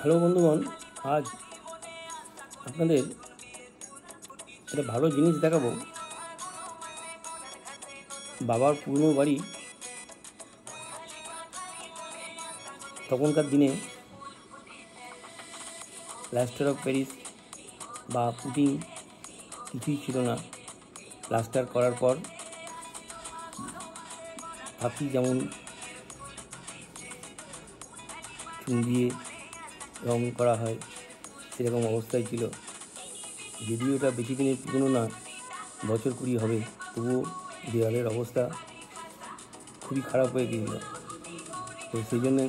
Hello বন্ধুগণ, আজ আপনাদের একটা ভালো জিনিস দেখাবো। বাবার পুরনো বাড়ি, তখনকার দিনে প্লাস্টার অফ প্যারিস বা পুটিং কিছুই ছিল না। প্লাস্টার করার পর বাকি যেমন চুন দিয়ে রং করা হয় সেরকম অবস্থায় ছিল। যদিও এটা বেশি দিনের পুরনো না, বছর 20 হবে, তবুও দেওয়ালের অবস্থা খুবই খারাপ হয়ে গিয়েছিল। তো সেই জন্যে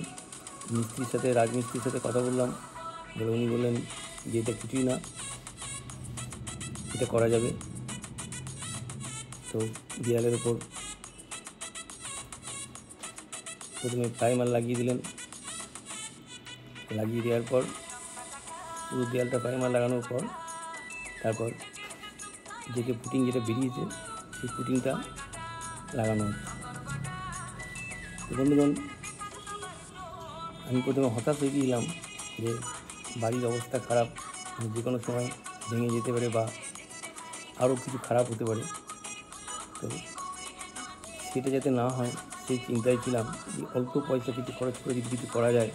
রাজমিস্ত্রির সাথে কথা বললাম। উনি বললেন যে এটা কিছুই না, এটা করা যাবে। তো দেওয়ালের ওপর প্রথমে প্রাইমার লাগিয়ে দিলেন। লাগিয়ে দেওয়ার পর পুরো দেওয়ালটা প্রাইমার লাগানোর পর তারপর যেটা পুটিং যেটা বেরিয়েছে সেই পুটিংটা লাগানো হচ্ছে। তো বন্ধুগণ, আমি প্রথমে হতাশ হয়ে গিয়েছিলাম যে বাড়ির অবস্থা খারাপ, যে কোনো সময় ভেঙে যেতে পারে বা আরও কিছু খারাপ হতে পারে। তো সেটা যাতে না হয় সেই চিন্তায় ছিলাম যে অল্প পয়সা কিছু খরচ করে যদি কিছু করা যায়।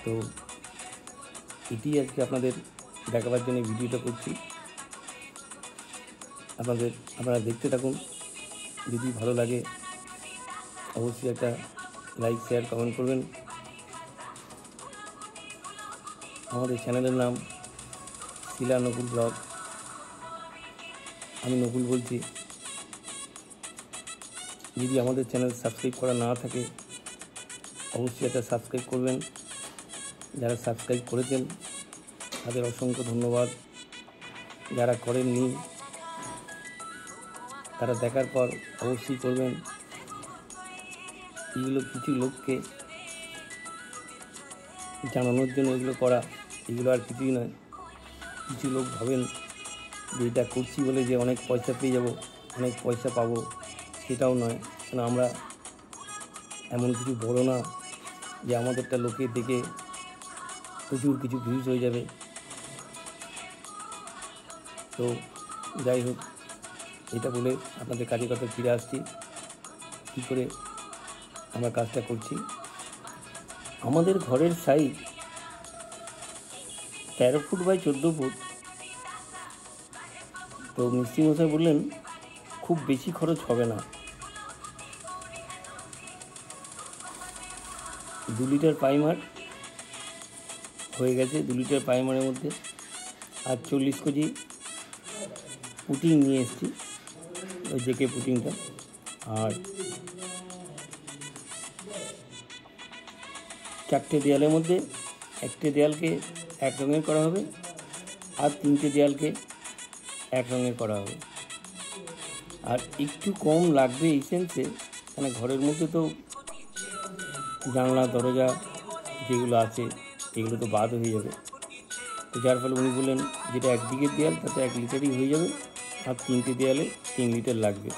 তো এটি আজকে আপনাদের দেখাবার জন্য ভিডিওটা করছি। আপনারা দেখতে থাকুন। যদি ভালো লাগে অবশ্যই একটা লাইক, শেয়ার, কমেন্ট করবেন। আমাদের চ্যানেলের নাম শিলা নকুল ব্লগ। আমি নকুল বলছি। যদি আমাদের চ্যানেল সাবস্ক্রাইব করা না থাকে অবশ্যই একটা সাবস্ক্রাইব করবেন। যারা সাবস্ক্রাইব করেছেন তাদের অসংখ্য ধন্যবাদ। যারা করেননি তারা দেখার পর অবশ্যই করবেন। এগুলো কিছু লোককে জানানোর জন্য এগুলো করা, এগুলো আর কিছুই নয়। কিছু লোক ভাবেন যে এটা করছি বলে যে অনেক পয়সা পেয়ে যাব, অনেক পয়সা পাবো, সেটাও নয়। কারণ আমরা এমন কিছু বড় না যে আমাদেরটা লোকে দেখে প্রচুর কিছু ভিউজ হয়ে যাবে। তো যাই হোক, এটা বলে আপনাদের কাজে কথা ফিরে আসছি কী করে আমরা কাজটা করছি। আমাদের ঘরের সাইজ 13 ফুট বাই 14 ফুট। তো মিস্ত্রি মশাই বললেন খুব বেশি খরচ হবে না। 2 লিটার প্রাইমার হয়ে গেছে। 2 লিটার প্রাইমারের মধ্যে আর 40 কেজি পুটিং নিয়ে এসেছি, ওই জেকে পুটিংটা। আর 4টে দেয়ালের মধ্যে 1টে দেয়ালকে এক রঙের করা হবে আর 3টে দেয়ালকে এক রঙের করা হবে। আর একটু কম লাগবে এসেন্সে, মানে ঘরের মধ্যে তো জানলা দরজা যেগুলো আছে এগুলো তো বাদ হয়ে যাবে। তো যার ফলে উনি বললেন যেটা একদিকের দেয়াল তাতে 1 লিটারই হয়ে যাবে, আর 3টে দেয়ালে 3 লিটার লাগবে।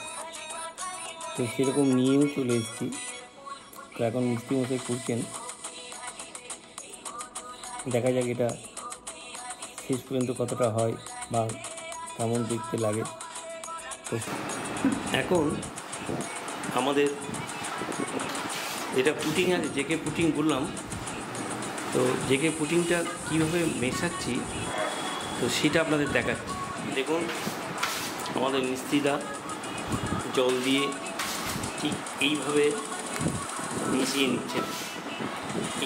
তো সেরকম নিয়েও চলে এসেছি। তো এখন মিস্ত্রি মশাই করছেন, দেখা যাক এটা শেষ পর্যন্ত কতটা হয় বা কেমন দেখতে লাগে। তো এখন আমাদের যেটা পুটিং আছে, জেকে পুটিং বললাম, তো জেকে পুটিংটা কীভাবে মেশাচ্ছি তো সেটা আপনাদের দেখাচ্ছি। দেখুন, আমাদের মিস্ত্রিরা জল দিয়ে ঠিক এইভাবে মিশিয়ে নিচ্ছেন।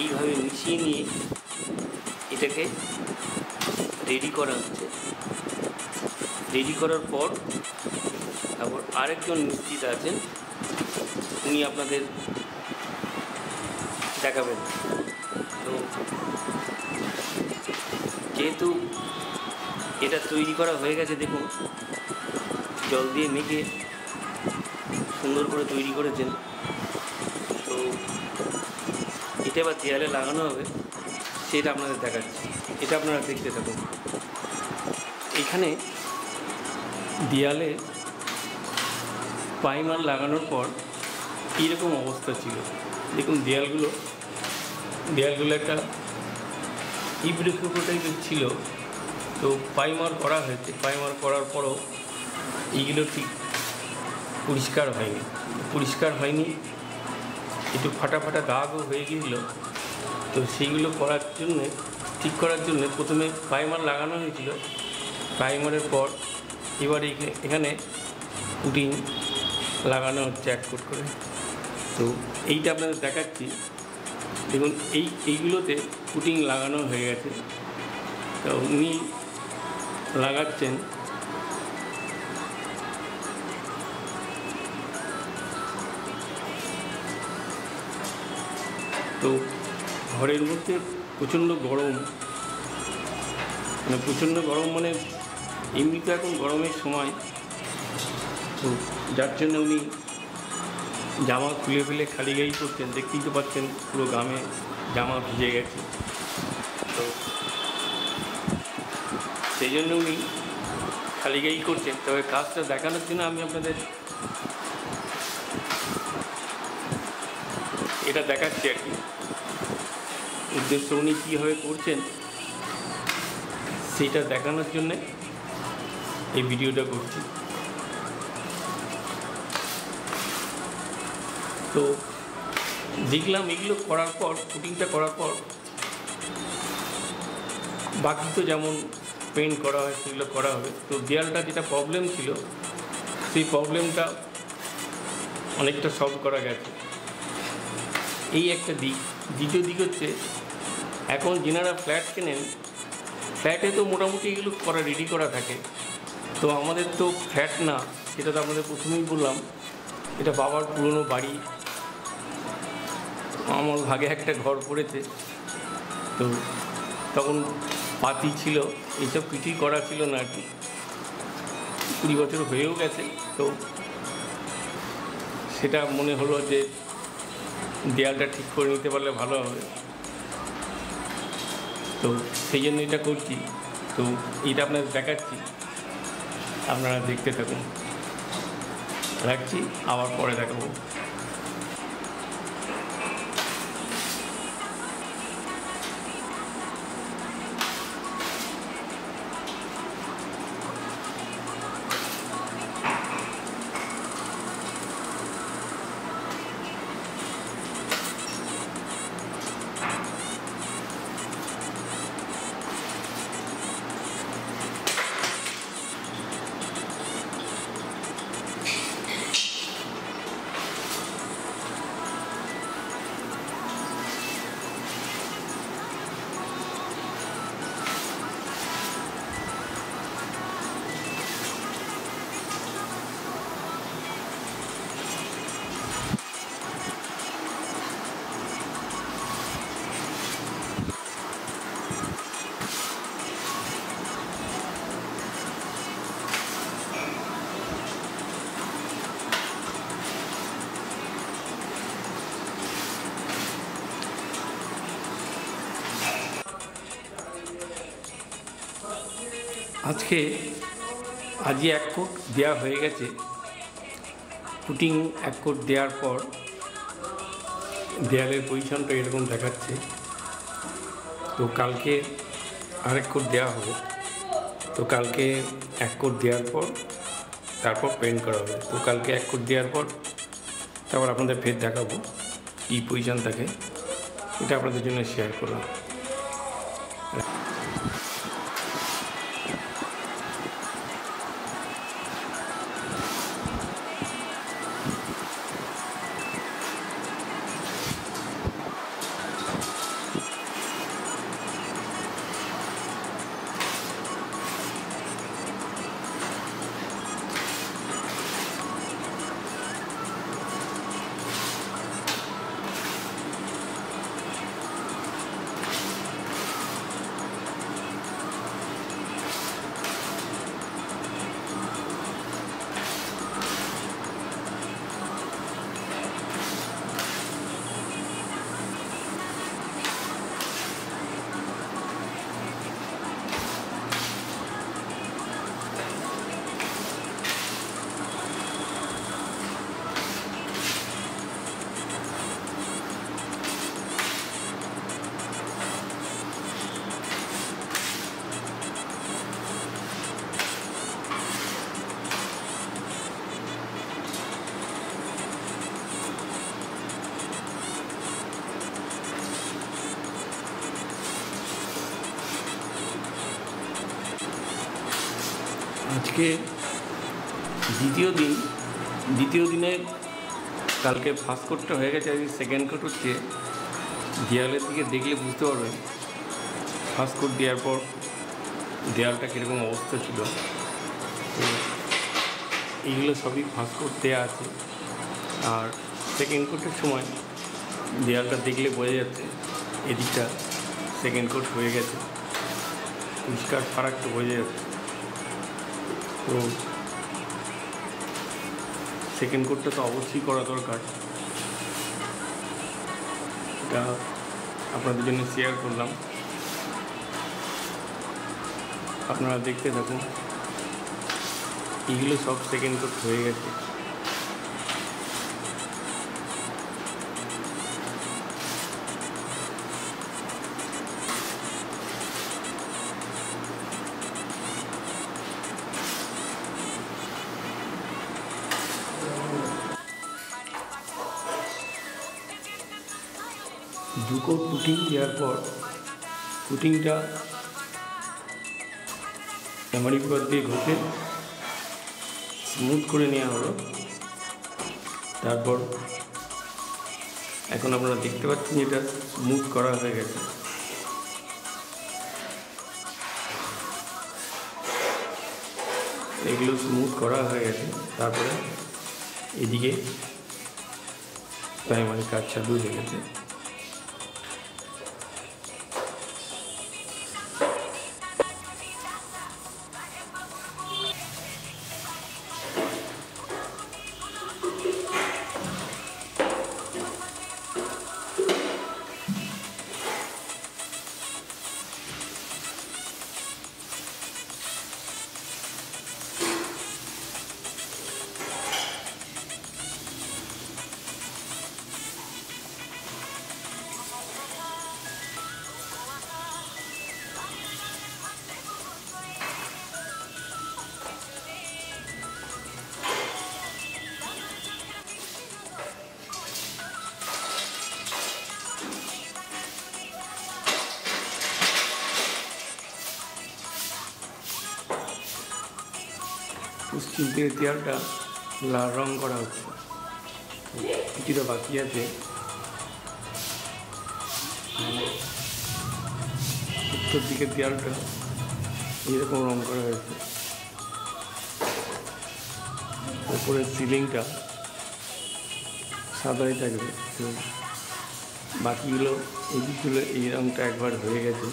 এইভাবে মিশিয়ে নিয়ে এটাকে রেডি করা হচ্ছে। রেডি করার পর তারপর আরেকজন মিস্ত্রিরা আছেন, উনি আপনাদের দেখাবেন। তো যেহেতু এটা তৈরি করা হয়ে গেছে, দেখুন জল দিয়ে মেখে সুন্দর করে তৈরি করেছেন। তো এটা এবার দেয়ালে লাগানো হবে, সেটা আপনাদের দেখাচ্ছি। এটা আপনারা দেখতে থাকুন। এখানে দেয়ালে প্রাইমার লাগানোর পর কীরকম অবস্থা ছিল দেখুন। দেয়ালগুলো দেয়ালগুলো একটা ইবড়ে-খেবড়ে টাইপের ছিল, তো প্রাইমার করা হয়েছে। প্রাইমার করার পরও এইগুলো ঠিক পরিষ্কার হয়নি, একটু ফাটা ফাটা দাগও হয়ে গিয়েছিলো। তো সেইগুলো ঠিক করার জন্য প্রথমে প্রাইমার লাগানো হয়েছিল। প্রাইমারের পর এবারে এখানে পুটিং লাগানো হচ্ছে 1 কোট করে। তো এইটা আপনাদের দেখাচ্ছি, দেখুন এইগুলোতে পুটিং লাগানো হয়ে গেছে। তো উনি লাগাচ্ছেন। তো ঘরের মধ্যে প্রচণ্ড গরম, মানে এমনিতে এখন গরমের সময়, তো যার জন্য উনি জামা খুলে ফেলে খালি গায়েই করছেন। দেখতেই তো পাচ্ছেন পুরো ঘামে জামা ভিজে গেছে। তো সেই জন্য উনি খালি গায়েই করছেন। তবে কাজটা দেখানোর জন্য আমি আপনাদের এটা দেখাচ্ছি আর কি। উদ্দেশ্য উনি কীভাবে করছেন সেইটা দেখানোর জন্যে এই ভিডিওটা করছি। তো দেখলাম এগুলো করার পর, পুটিংটা করার পর বাকি তো যেমন পেন্ট করা হয় সেগুলো করা হবে। তো দেয়ালটা যেটা প্রবলেম ছিল, সেই প্রবলেমটা অনেকটা সলভ করা গেছে। এই একটা দিক। দ্বিতীয় দিক হচ্ছে, এখন যেনারা ফ্ল্যাট কেনেন, ফ্ল্যাটে তো মোটামুটি এগুলো রেডি করা থাকে। তো আমাদের তো ফ্ল্যাট না, সেটা তো আপনাদের প্রথমেই বললাম, এটা বাবার পুরনো বাড়ি। আমার ভাগে একটা ঘর পড়েছে, তো তখন পাতি ছিল, এইসব কিছুই করা ছিল না আর কি। 20 বছর হয়েও গেছে। তো সেটা মনে হলো যে দেয়ালটা ঠিক করে নিতে পারলে ভালো হবে, তো সেই জন্য এটা করছি। তো এটা আপনাদের দেখাচ্ছি, আপনারা দেখতে থাকুন। রাখছি, আবার পরে দেখাবো। আজই 1 কোট দেওয়া হয়ে গেছে। পুটিং 1 কোট দেওয়ার পর দেয়ালের পজিশনটা এরকম দেখাচ্ছে। তো কালকে আরেক কোট দেওয়া হবে। তো কালকে 1 কোট দেওয়ার পর তারপর পেন্ট করা হবে। তো কালকে 1 কোট দেওয়ার পর তারপর আপনাদের ফের দেখাবো কী পজিশন থাকে, এটা আপনাদের জন্য শেয়ার করলাম। আজকে দ্বিতীয় দিনে কালকে ফার্স্ট কোটটা হয়ে গেছে, আজকে সেকেন্ড কোট হচ্ছে। দেয়ালের দিকে দেখলে বুঝতে পারবেন ফার্স্ট কোট দেওয়ার পর দেয়ালটা কীরকম অবস্থা ছিল। তো এইগুলো সবই ফার্স্ট কোট দেওয়া আছে, আর সেকেন্ড কোটের সময় দেয়ালটা দেখলে বোঝা যাচ্ছে এদিকটা সেকেন্ড কোট হয়ে গেছে, পরিষ্কার ফারাকটা বোঝা যাচ্ছে। তো সেকেন্ড কোটটা তো অবশ্যই করা দরকার, এটা আপনাদের জন্য শেয়ার করলাম, আপনারা দেখতে থাকুন। এগুলো সব সেকেন্ড কোট হয়ে গেছে। দু কোট পুটিং দেওয়ার পর পুটিংটা এমআরই পেপার দিয়ে ঘষে স্মুথ করে নেওয়া হলো। তারপর এখন আপনারা দেখতে পাচ্ছেন এটা স্মুথ করা হয়ে গেছে। এগুলো স্মুথ করা হয়ে গেছে। তারপরে এদিকে প্রাইমারি কাজ চালু হয়ে গেছে। পশ্চিম দিকের দেয়ালটা লাল রং করা হচ্ছে, কিছুটা বাকি আছে। উত্তর দিকের দেয়ালটা এরকম রং করা হয়েছে। ওপরের সিলিংটা সাদাই থাকবে, তো বাকিগুলো এই দিকগুলো এই রংটা একবার হয়ে গেছে।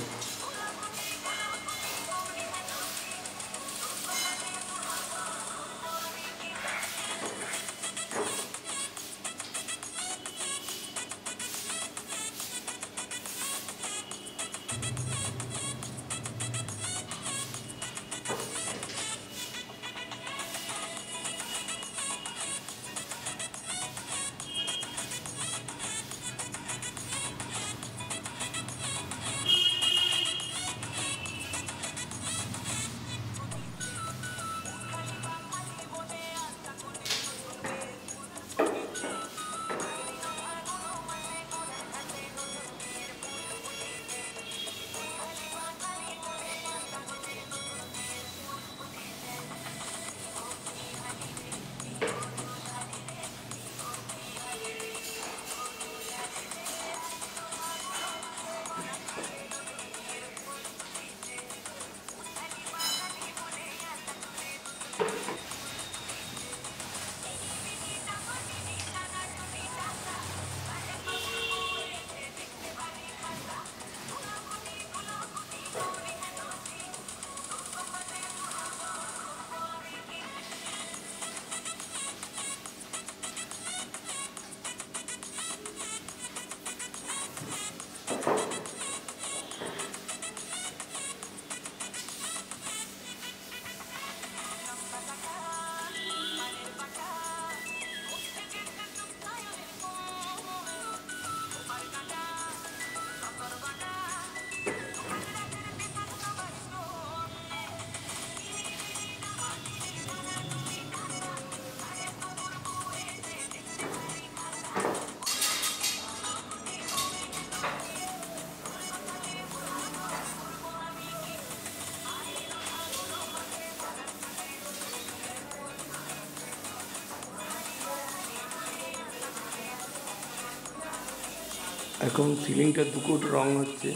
এখন সিলিংটা 2 কোট রং হচ্ছে,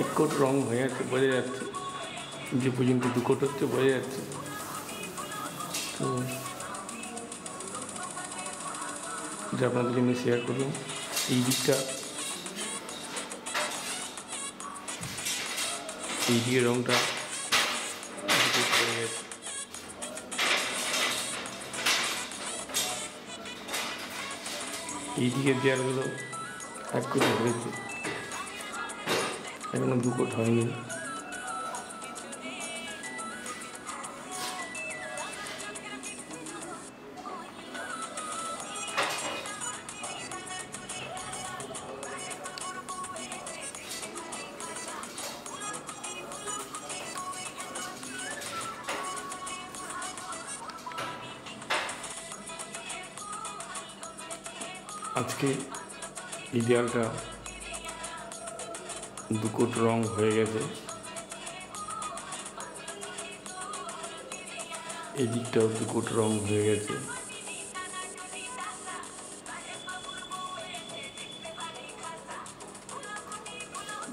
1 কোট রং হয়ে যাচ্ছে, বোঝা যাচ্ছে যে পর্যন্ত 2 কোট হচ্ছে বোঝা যাচ্ছে। তো এটা আপনাদের জন্য শেয়ার করলাম। এই দিকে রংটা হয়ে গেছে। এই দিকের দেয়ালগুলো 1 কোট হয়েছে, এখনো 2 কোট হয়নি। আজকে এই দেয়ালটা 2 কোট রং হয়ে গেছে, এই দিকটাও 2 কোট রং হয়ে গেছে।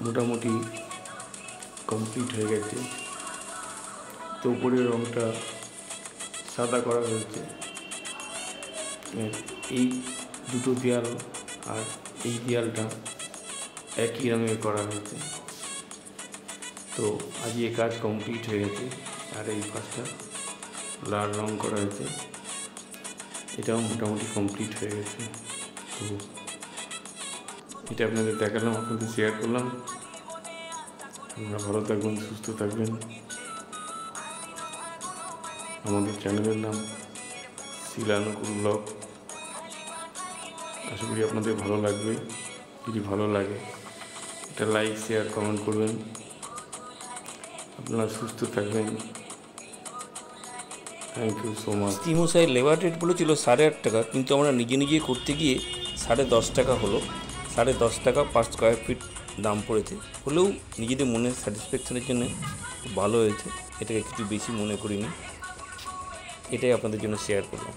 মোটামুটি কমপ্লিট হয়ে গেছে। তো উপরের রংটা সাদা করা হয়েছে। এই দুটো দেয়াল আর এই দেয়ালটা একই রঙের করা হয়েছে। তো আজকে কাজ কমপ্লিট হয়ে গেছে। আর এই পাশটা লাল রং করা হয়েছে, এটাও মোটামুটি কমপ্লিট হয়ে গেছে। তো এটা আপনাদের দেখালাম, আপনাদের শেয়ার করলাম। আপনারা ভালো থাকবেন, সুস্থ থাকবেন। আমাদের চ্যানেলের নাম শিলানুকুল ব্লগ। আশা করি আপনাদের ভালো লাগবে। যদি ভালো লাগে এটা লাইক, শেয়ার, কমেন্ট করবেন। আপনারা সুস্থ থাকবেন। Thank you so much. মিস্ত্রিমশাইয়ের লেবার রেট বলেছিল 8.5 টাকা, কিন্তু আমরা নিজে নিজে করতে গিয়ে 10.5 টাকা হলো। 10.5 টাকা পার স্কোয়ার ফিট দাম পড়েছে। হলেও নিজেদের মনের স্যাটিসফ্যাকশনের জন্য ভালো হয়েছে, এটাকে কিছু বেশি মনে করিনি। এটাই আপনাদের জন্য শেয়ার করলাম।